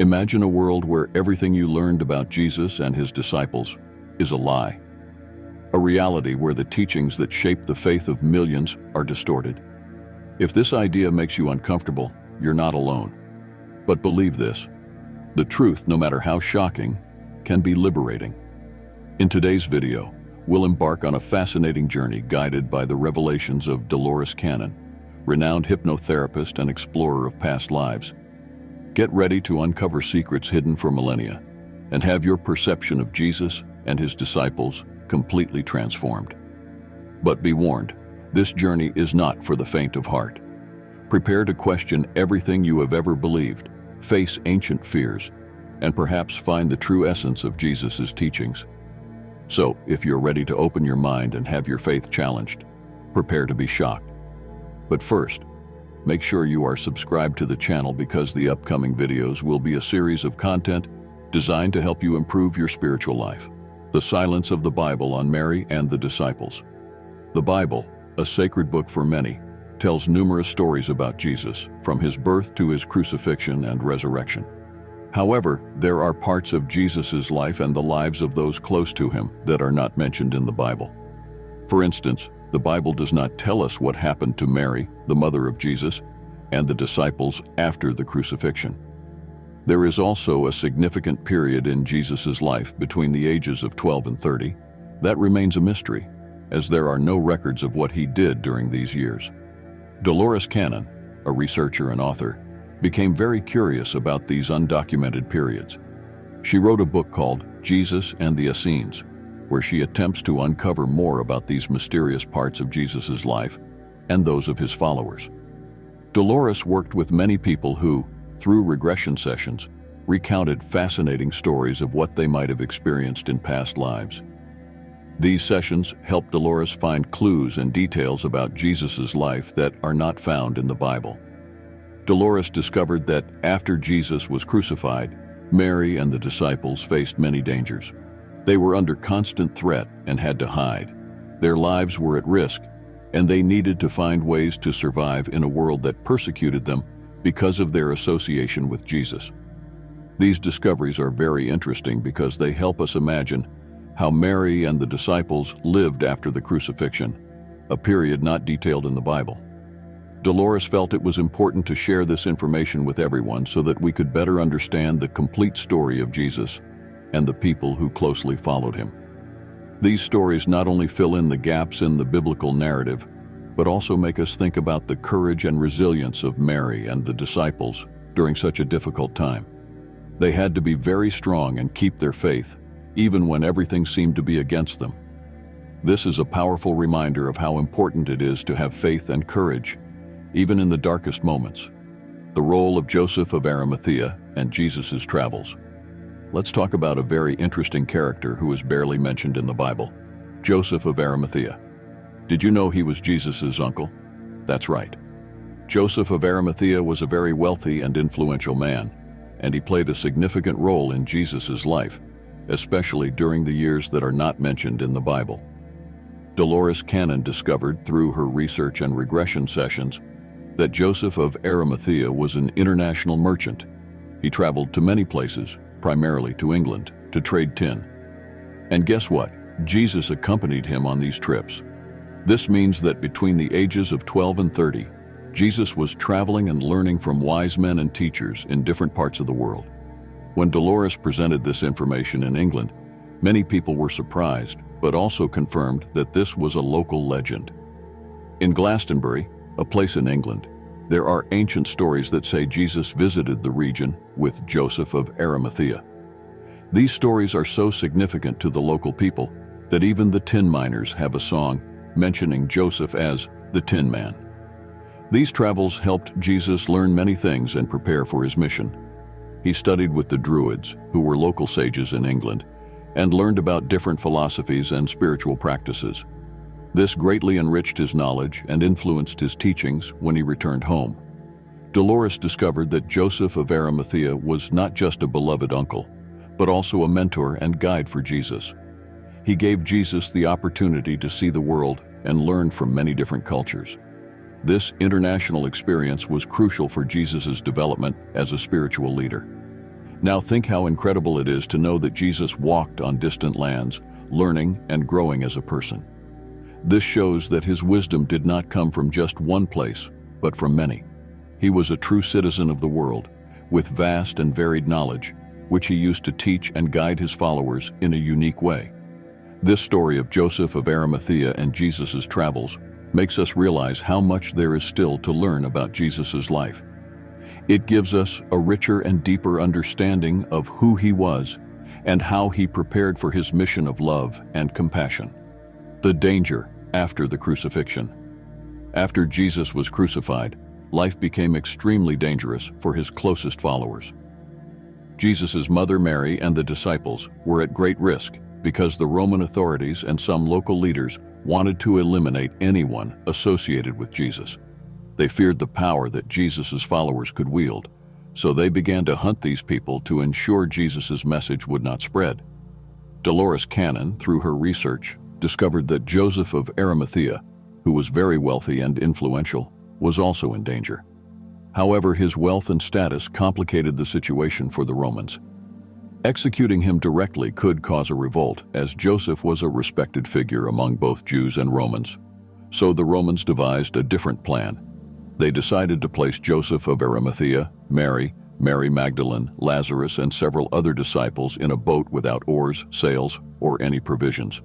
Imagine a world where everything you learned about Jesus and his disciples is a lie. A reality where the teachings that shape the faith of millions are distorted. If this idea makes you uncomfortable, you're not alone. But believe this: the truth, no matter how shocking, can be liberating. In today's video, we'll embark on a fascinating journey guided by the revelations of Dolores Cannon, renowned hypnotherapist and explorer of past lives. Get ready to uncover secrets hidden for millennia and have your perception of Jesus and his disciples completely transformed. But be warned, this journey is not for the faint of heart. Prepare to question everything you have ever believed, face ancient fears, and perhaps find the true essence of Jesus' teachings. So, if you're ready to open your mind and have your faith challenged, prepare to be shocked. But first, make sure you are subscribed to the channel because the upcoming videos will be a series of content designed to help you improve your spiritual life. The silence of the Bible on Mary and the disciples. The Bible, a sacred book for many, tells numerous stories about Jesus, from his birth to his crucifixion and resurrection. However, there are parts of Jesus' life and the lives of those close to him that are not mentioned in the Bible. For instance, the Bible does not tell us what happened to Mary, the mother of Jesus, and the disciples after the crucifixion. There is also a significant period in Jesus' life between the ages of 12 and 30 that remains a mystery, as there are no records of what he did during these years. Dolores Cannon, a researcher and author, became very curious about these undocumented periods. She wrote a book called Jesus and the Essenes, where she attempts to uncover more about these mysterious parts of Jesus' life and those of his followers. Dolores worked with many people who, through regression sessions, recounted fascinating stories of what they might have experienced in past lives. These sessions helped Dolores find clues and details about Jesus' life that are not found in the Bible. Dolores discovered that after Jesus was crucified, Mary and the disciples faced many dangers. They were under constant threat and had to hide. Their lives were at risk, and they needed to find ways to survive in a world that persecuted them because of their association with Jesus. These discoveries are very interesting because they help us imagine how Mary and the disciples lived after the crucifixion, a period not detailed in the Bible. Dolores felt it was important to share this information with everyone so that we could better understand the complete story of Jesus and the people who closely followed him. These stories not only fill in the gaps in the biblical narrative, but also make us think about the courage and resilience of Mary and the disciples during such a difficult time. They had to be very strong and keep their faith, even when everything seemed to be against them. This is a powerful reminder of how important it is to have faith and courage, even in the darkest moments. The role of Joseph of Arimathea and Jesus' travels. Let's talk about a very interesting character who is barely mentioned in the Bible, Joseph of Arimathea. Did you know he was Jesus' uncle? That's right. Joseph of Arimathea was a very wealthy and influential man, and he played a significant role in Jesus' life, especially during the years that are not mentioned in the Bible. Dolores Cannon discovered through her research and regression sessions that Joseph of Arimathea was an international merchant. He traveled to many places, primarily to England, to trade tin. And guess what? Jesus accompanied him on these trips. This means that between the ages of 12 and 30, Jesus was traveling and learning from wise men and teachers in different parts of the world. When Dolores presented this information in England, many people were surprised, but also confirmed that this was a local legend. In Glastonbury, a place in England, there are ancient stories that say Jesus visited the region with Joseph of Arimathea. These stories are so significant to the local people that even the tin miners have a song mentioning Joseph as the Tin Man. These travels helped Jesus learn many things and prepare for his mission. He studied with the Druids, who were local sages in England, and learned about different philosophies and spiritual practices. This greatly enriched his knowledge and influenced his teachings when he returned home. Dolores discovered that Joseph of Arimathea was not just a beloved uncle, but also a mentor and guide for Jesus. He gave Jesus the opportunity to see the world and learn from many different cultures. This international experience was crucial for Jesus' development as a spiritual leader. Now think how incredible it is to know that Jesus walked on distant lands, learning and growing as a person. This shows that his wisdom did not come from just one place, but from many. He was a true citizen of the world, with vast and varied knowledge, which he used to teach and guide his followers in a unique way. This story of Joseph of Arimathea and Jesus' travels makes us realize how much there is still to learn about Jesus' life. It gives us a richer and deeper understanding of who he was and how he prepared for his mission of love and compassion. The danger after the crucifixion. After Jesus was crucified, life became extremely dangerous for his closest followers. Jesus' mother Mary and the disciples were at great risk because the Roman authorities and some local leaders wanted to eliminate anyone associated with Jesus. They feared the power that Jesus' followers could wield, so they began to hunt these people to ensure Jesus' message would not spread. Dolores Cannon, through her research, discovered that Joseph of Arimathea, who was very wealthy and influential, was also in danger. However, his wealth and status complicated the situation for the Romans. Executing him directly could cause a revolt, as Joseph was a respected figure among both Jews and Romans. So the Romans devised a different plan. They decided to place Joseph of Arimathea, Mary Magdalene, Lazarus, and several other disciples in a boat without oars, sails, or any provisions,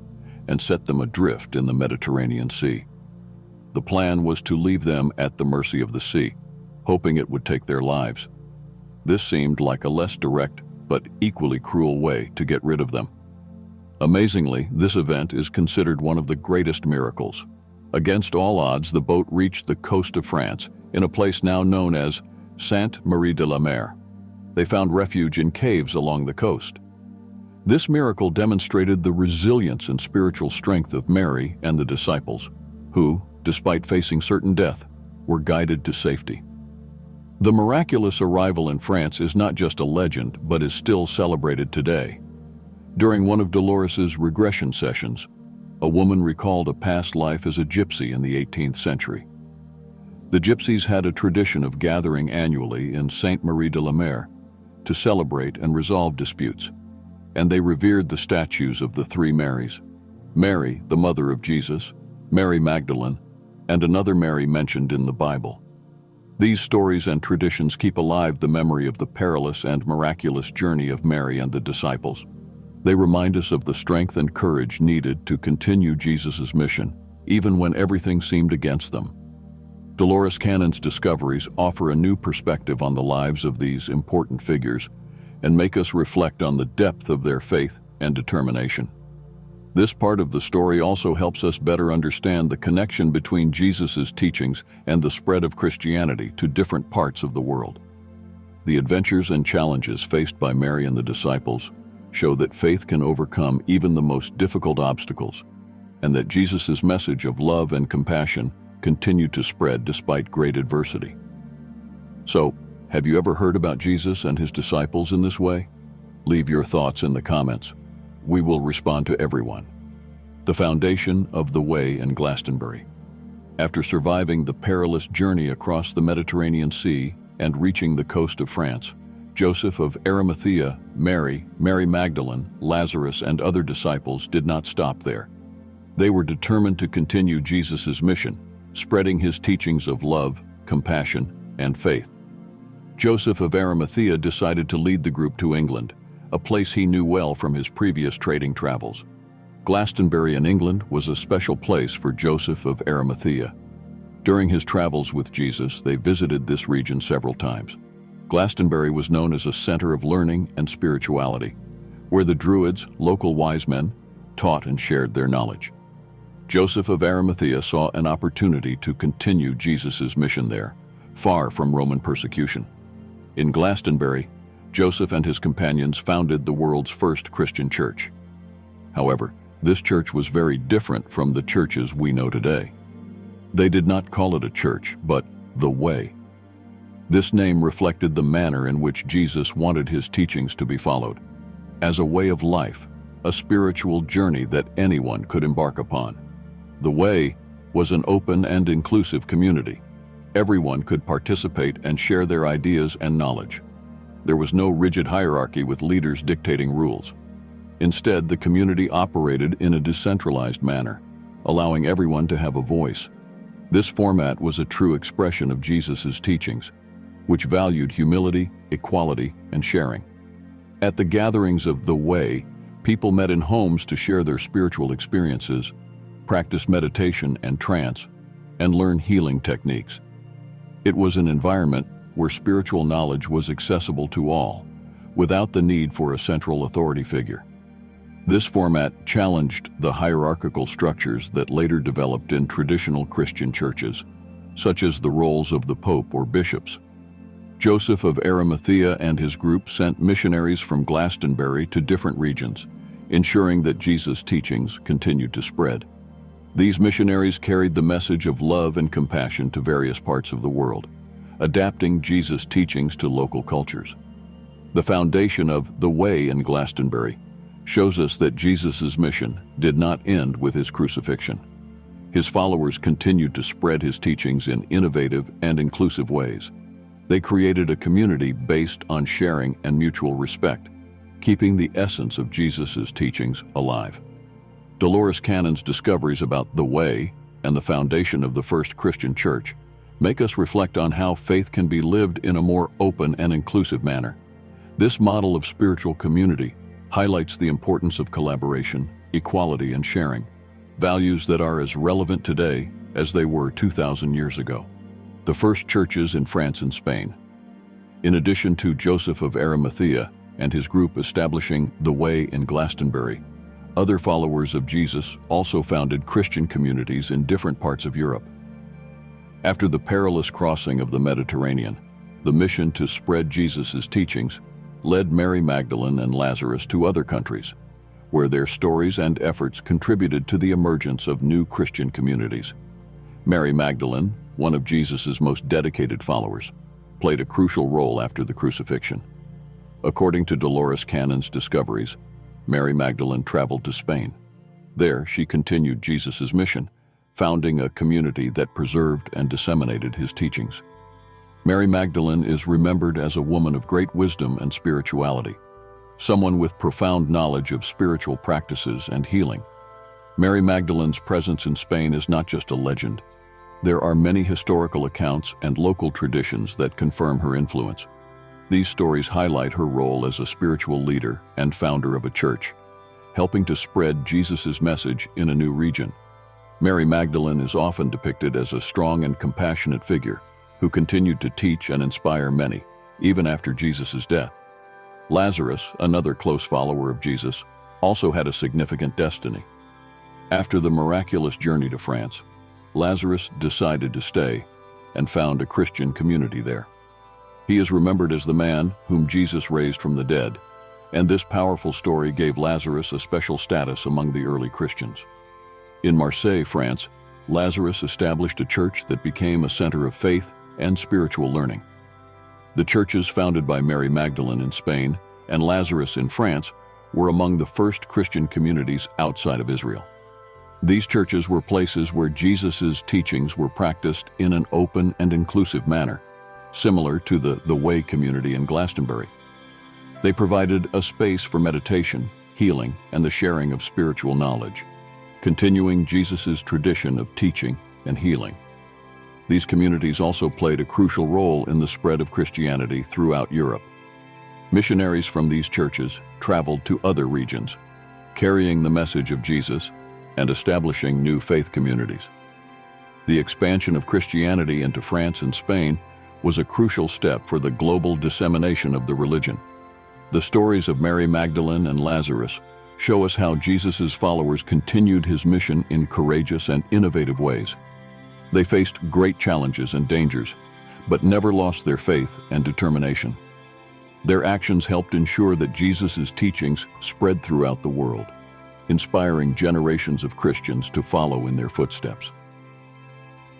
and set them adrift in the Mediterranean Sea. The plan was to leave them at the mercy of the sea, hoping it would take their lives. This seemed like a less direct but equally cruel way to get rid of them. Amazingly, this event is considered one of the greatest miracles. Against all odds, the boat reached the coast of France in a place now known as Sainte-Marie-de-la-Mer. They found refuge in caves along the coast. This miracle demonstrated the resilience and spiritual strength of Mary and the disciples, who, despite facing certain death, were guided to safety. The miraculous arrival in France is not just a legend, but is still celebrated today. During one of Dolores's regression sessions, a woman recalled a past life as a gypsy in the 18th century. The gypsies had a tradition of gathering annually in Sainte-Marie-de-la-Mer to celebrate and resolve disputes, and they revered the statues of the three Marys: Mary, the mother of Jesus, Mary Magdalene, and another Mary mentioned in the Bible. These stories and traditions keep alive the memory of the perilous and miraculous journey of Mary and the disciples. They remind us of the strength and courage needed to continue Jesus' mission, even when everything seemed against them. Dolores Cannon's discoveries offer a new perspective on the lives of these important figures and make us reflect on the depth of their faith and determination. This part of the story also helps us better understand the connection between Jesus' teachings and the spread of Christianity to different parts of the world. The adventures and challenges faced by Mary and the disciples show that faith can overcome even the most difficult obstacles, and that Jesus' message of love and compassion continued to spread despite great adversity. So, have you ever heard about Jesus and his disciples in this way? Leave your thoughts in the comments. We will respond to everyone. The foundation of the way in Glastonbury. After surviving the perilous journey across the Mediterranean Sea and reaching the coast of France, Joseph of Arimathea, Mary Magdalene, Lazarus, and other disciples did not stop there. They were determined to continue Jesus' mission, spreading his teachings of love, compassion, and faith. Joseph of Arimathea decided to lead the group to England, a place he knew well from his previous trading travels. Glastonbury in England was a special place for Joseph of Arimathea. During his travels with Jesus, they visited this region several times. Glastonbury was known as a center of learning and spirituality, where the Druids, local wise men, taught and shared their knowledge. Joseph of Arimathea saw an opportunity to continue Jesus' mission there, far from Roman persecution. In Glastonbury, Joseph and his companions founded the world's first Christian church. However, this church was very different from the churches we know today. They did not call it a church, but the Way. This name reflected the manner in which Jesus wanted his teachings to be followed, as a way of life, a spiritual journey that anyone could embark upon. The Way was an open and inclusive community. Everyone could participate and share their ideas and knowledge. There was no rigid hierarchy with leaders dictating rules. Instead, the community operated in a decentralized manner, allowing everyone to have a voice. This format was a true expression of Jesus' teachings, which valued humility, equality, and sharing. At the gatherings of the Way, people met in homes to share their spiritual experiences, practice meditation and trance, and learn healing techniques. It was an environment where spiritual knowledge was accessible to all, without the need for a central authority figure. This format challenged the hierarchical structures that later developed in traditional Christian churches, such as the roles of the Pope or bishops. Joseph of Arimathea and his group sent missionaries from Glastonbury to different regions, ensuring that Jesus' teachings continued to spread. These missionaries carried the message of love and compassion to various parts of the world, adapting Jesus' teachings to local cultures. The foundation of the Way in Glastonbury shows us that Jesus' mission did not end with his crucifixion. His followers continued to spread his teachings in innovative and inclusive ways. They created a community based on sharing and mutual respect, keeping the essence of Jesus' teachings alive. Dolores Cannon's discoveries about the Way and the foundation of the first Christian church make us reflect on how faith can be lived in a more open and inclusive manner. This model of spiritual community highlights the importance of collaboration, equality, and sharing, values that are as relevant today as they were 2,000 years ago. The first churches in France and Spain. In addition to Joseph of Arimathea and his group establishing the Way in Glastonbury, other followers of Jesus also founded Christian communities in different parts of Europe. After the perilous crossing of the Mediterranean, the mission to spread Jesus' teachings led Mary Magdalene and Lazarus to other countries, where their stories and efforts contributed to the emergence of new Christian communities. Mary Magdalene, one of Jesus' most dedicated followers, played a crucial role after the crucifixion. According to Dolores Cannon's discoveries, Mary Magdalene traveled to Spain. There, she continued Jesus' mission, founding a community that preserved and disseminated his teachings. Mary Magdalene is remembered as a woman of great wisdom and spirituality, someone with profound knowledge of spiritual practices and healing. Mary Magdalene's presence in Spain is not just a legend. There are many historical accounts and local traditions that confirm her influence. These stories highlight her role as a spiritual leader and founder of a church, helping to spread Jesus' message in a new region. Mary Magdalene is often depicted as a strong and compassionate figure who continued to teach and inspire many, even after Jesus' death. Lazarus, another close follower of Jesus, also had a significant destiny. After the miraculous journey to France, Lazarus decided to stay and found a Christian community there. He is remembered as the man whom Jesus raised from the dead, and this powerful story gave Lazarus a special status among the early Christians. In Marseille, France, Lazarus established a church that became a center of faith and spiritual learning. The churches founded by Mary Magdalene in Spain and Lazarus in France were among the first Christian communities outside of Israel. These churches were places where Jesus' teachings were practiced in an open and inclusive manner, similar to the Way community in Glastonbury. They provided a space for meditation, healing, and the sharing of spiritual knowledge, continuing Jesus' tradition of teaching and healing. These communities also played a crucial role in the spread of Christianity throughout Europe. Missionaries from these churches traveled to other regions, carrying the message of Jesus and establishing new faith communities. The expansion of Christianity into France and Spain was a crucial step for the global dissemination of the religion. The stories of Mary Magdalene and Lazarus show us how Jesus' followers continued his mission in courageous and innovative ways. They faced great challenges and dangers, but never lost their faith and determination. Their actions helped ensure that Jesus' teachings spread throughout the world, inspiring generations of Christians to follow in their footsteps.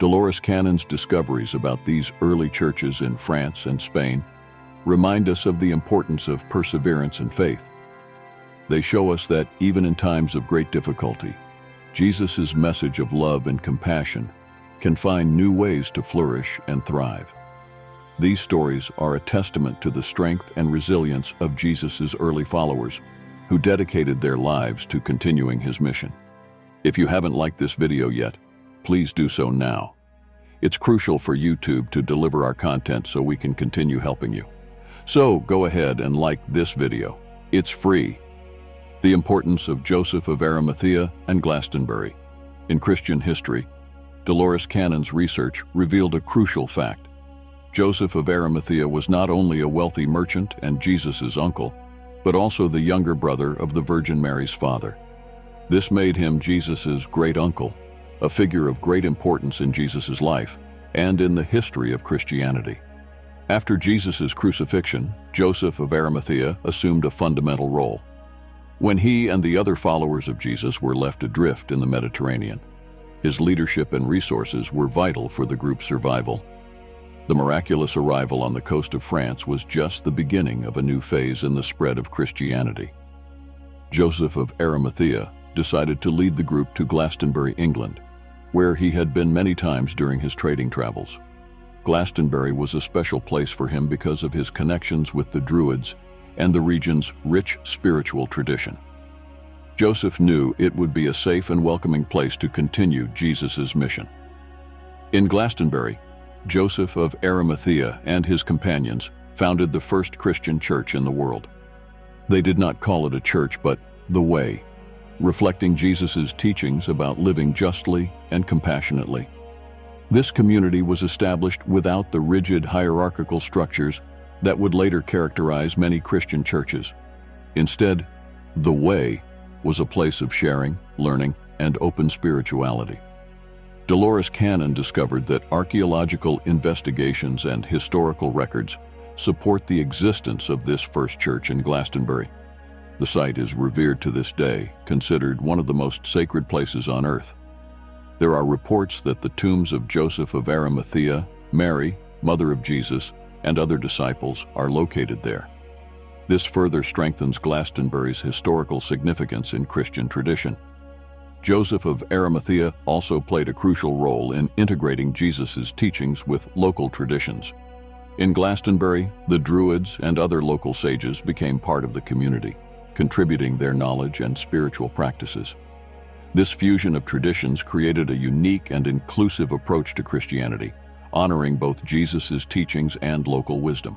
Dolores Cannon's discoveries about these early churches in France and Spain remind us of the importance of perseverance and faith. They show us that even in times of great difficulty, Jesus' message of love and compassion can find new ways to flourish and thrive. These stories are a testament to the strength and resilience of Jesus' early followers, who dedicated their lives to continuing his mission. If you haven't liked this video yet, please do so now. It's crucial for YouTube to deliver our content so we can continue helping you. So go ahead and like this video. It's free. The importance of Joseph of Arimathea and Glastonbury. In Christian history, Dolores Cannon's research revealed a crucial fact. Joseph of Arimathea was not only a wealthy merchant and Jesus' uncle, but also the younger brother of the Virgin Mary's father. This made him Jesus' great uncle, a figure of great importance in Jesus' life and in the history of Christianity. After Jesus' crucifixion, Joseph of Arimathea assumed a fundamental role. When he and the other followers of Jesus were left adrift in the Mediterranean, his leadership and resources were vital for the group's survival. The miraculous arrival on the coast of France was just the beginning of a new phase in the spread of Christianity. Joseph of Arimathea decided to lead the group to Glastonbury, England, where he had been many times during his trading travels. Glastonbury was a special place for him because of his connections with the Druids and the region's rich spiritual tradition. Joseph knew it would be a safe and welcoming place to continue Jesus' mission. In Glastonbury, Joseph of Arimathea and his companions founded the first Christian church in the world. They did not call it a church, but the Way, reflecting Jesus' teachings about living justly and compassionately. This community was established without the rigid hierarchical structures that would later characterize many Christian churches. Instead, the Way was a place of sharing, learning, and open spirituality. Dolores Cannon discovered that archaeological investigations and historical records support the existence of this first church in Glastonbury. The site is revered to this day, considered one of the most sacred places on earth. There are reports that the tombs of Joseph of Arimathea, Mary, mother of Jesus, and other disciples are located there. This further strengthens Glastonbury's historical significance in Christian tradition. Joseph of Arimathea also played a crucial role in integrating Jesus' teachings with local traditions. In Glastonbury, the Druids and other local sages became part of the community, contributing their knowledge and spiritual practices. This fusion of traditions created a unique and inclusive approach to Christianity, honoring both Jesus' teachings and local wisdom.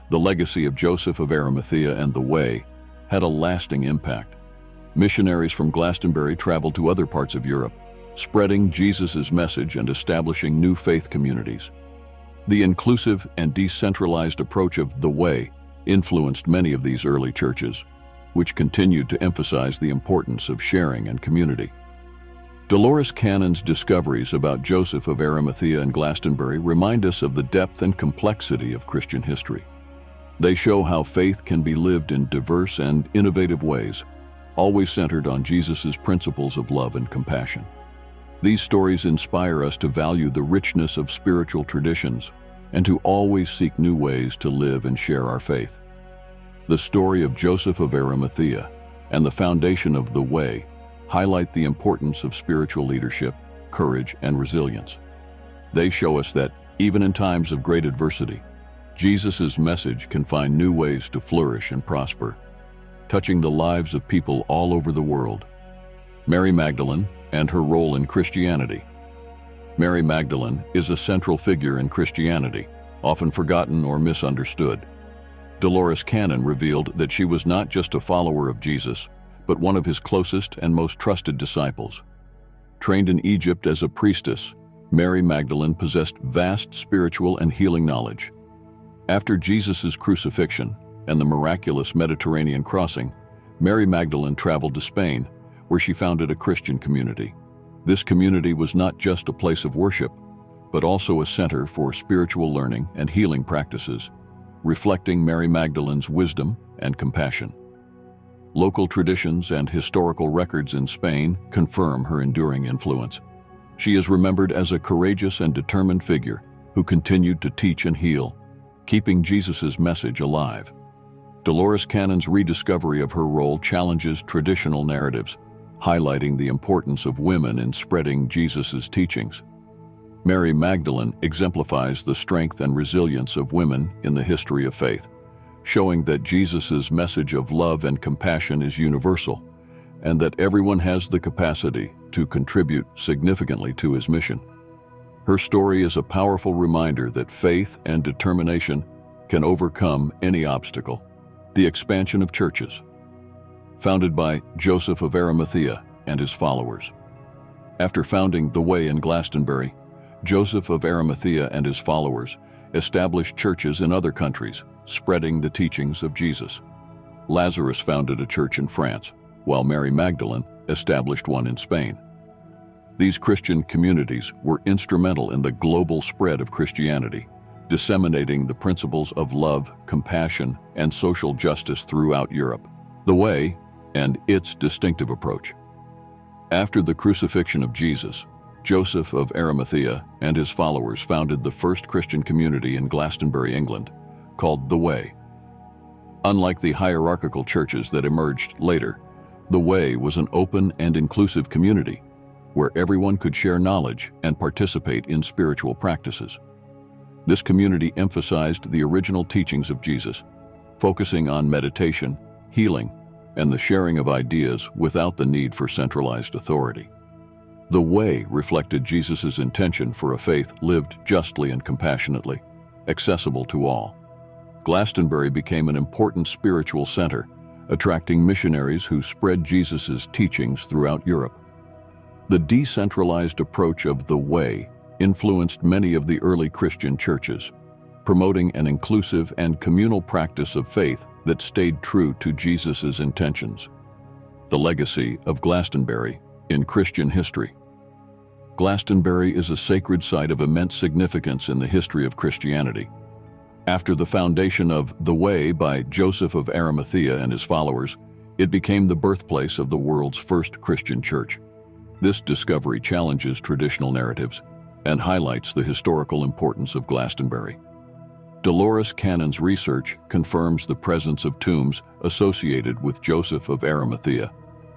The legacy of Joseph of Arimathea and the Way had a lasting impact. Missionaries from Glastonbury traveled to other parts of Europe, spreading Jesus' message and establishing new faith communities. The inclusive and decentralized approach of the Way influenced many of these early churches, which continued to emphasize the importance of sharing and community. Dolores Cannon's discoveries about Joseph of Arimathea and Glastonbury remind us of the depth and complexity of Christian history. They show how faith can be lived in diverse and innovative ways, always centered on Jesus' principles of love and compassion. These stories inspire us to value the richness of spiritual traditions and to always seek new ways to live and share our faith. The story of Joseph of Arimathea and the foundation of the Way highlight the importance of spiritual leadership, courage, and resilience. They show us that, even in times of great adversity, Jesus' message can find new ways to flourish and prosper, touching the lives of people all over the world. Mary Magdalene and her role in Christianity. Mary Magdalene is a central figure in Christianity, often forgotten or misunderstood. Dolores Cannon revealed that she was not just a follower of Jesus, but one of his closest and most trusted disciples. Trained in Egypt as a priestess, Mary Magdalene possessed vast spiritual and healing knowledge. After Jesus' crucifixion and the miraculous Mediterranean crossing, Mary Magdalene traveled to Spain, where she founded a Christian community. This community was not just a place of worship, but also a center for spiritual learning and healing practices, reflecting Mary Magdalene's wisdom and compassion. Local traditions and historical records in Spain confirm her enduring influence. She is remembered as a courageous and determined figure who continued to teach and heal, keeping Jesus' message alive. Dolores Cannon's rediscovery of her role challenges traditional narratives, highlighting the importance of women in spreading Jesus' teachings. Mary Magdalene exemplifies the strength and resilience of women in the history of faith, showing that Jesus' message of love and compassion is universal, and that everyone has the capacity to contribute significantly to his mission. Her story is a powerful reminder that faith and determination can overcome any obstacle. The expansion of churches. Founded by Joseph of Arimathea and his followers. After founding the Way in Glastonbury, Joseph of Arimathea and his followers established churches in other countries, spreading the teachings of Jesus. Lazarus founded a church in France, while Mary Magdalene established one in Spain. These Christian communities were instrumental in the global spread of Christianity, disseminating the principles of love, compassion, and social justice throughout Europe. The Way and its distinctive approach. After the crucifixion of Jesus, Joseph of Arimathea and his followers founded the first Christian community in Glastonbury, England, called The Way. Unlike the hierarchical churches that emerged later, The Way was an open and inclusive community where everyone could share knowledge and participate in spiritual practices. This community emphasized the original teachings of Jesus, focusing on meditation, healing, and the sharing of ideas without the need for centralized authority. The Way reflected Jesus' intention for a faith lived justly and compassionately, accessible to all. Glastonbury became an important spiritual center, attracting missionaries who spread Jesus' teachings throughout Europe. The decentralized approach of The Way influenced many of the early Christian churches, promoting an inclusive and communal practice of faith that stayed true to Jesus' intentions. The legacy of Glastonbury in Christian history. Glastonbury is a sacred site of immense significance in the history of Christianity. After the foundation of The Way by Joseph of Arimathea and his followers, it became the birthplace of the world's first Christian church. This discovery challenges traditional narratives and highlights the historical importance of Glastonbury. Dolores Cannon's research confirms the presence of tombs associated with Joseph of Arimathea,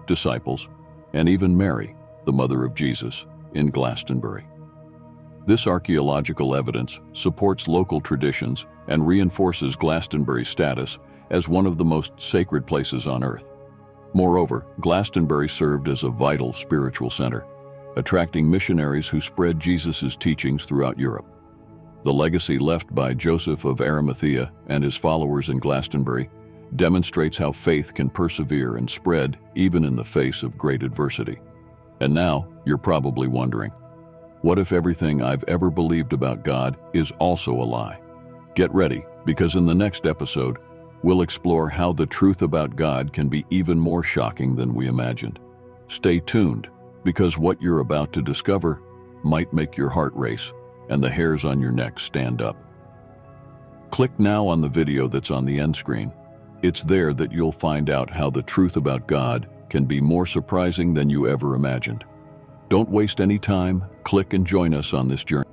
disciples, and even Mary, the mother of Jesus, in Glastonbury. This archaeological evidence supports local traditions and reinforces Glastonbury's status as one of the most sacred places on earth. Moreover, Glastonbury served as a vital spiritual center, attracting missionaries who spread Jesus' teachings throughout Europe. The legacy left by Joseph of Arimathea and his followers in Glastonbury demonstrates how faith can persevere and spread even in the face of great adversity. And now, you're probably wondering, what if everything I've ever believed about God is also a lie? Get ready, because in the next episode, we'll explore how the truth about God can be even more shocking than we imagined. Stay tuned, because what you're about to discover might make your heart race and the hairs on your neck stand up. Click now on the video that's on the end screen. It's there that you'll find out how the truth about God can be more surprising than you ever imagined. Don't waste any time, click and join us on this journey.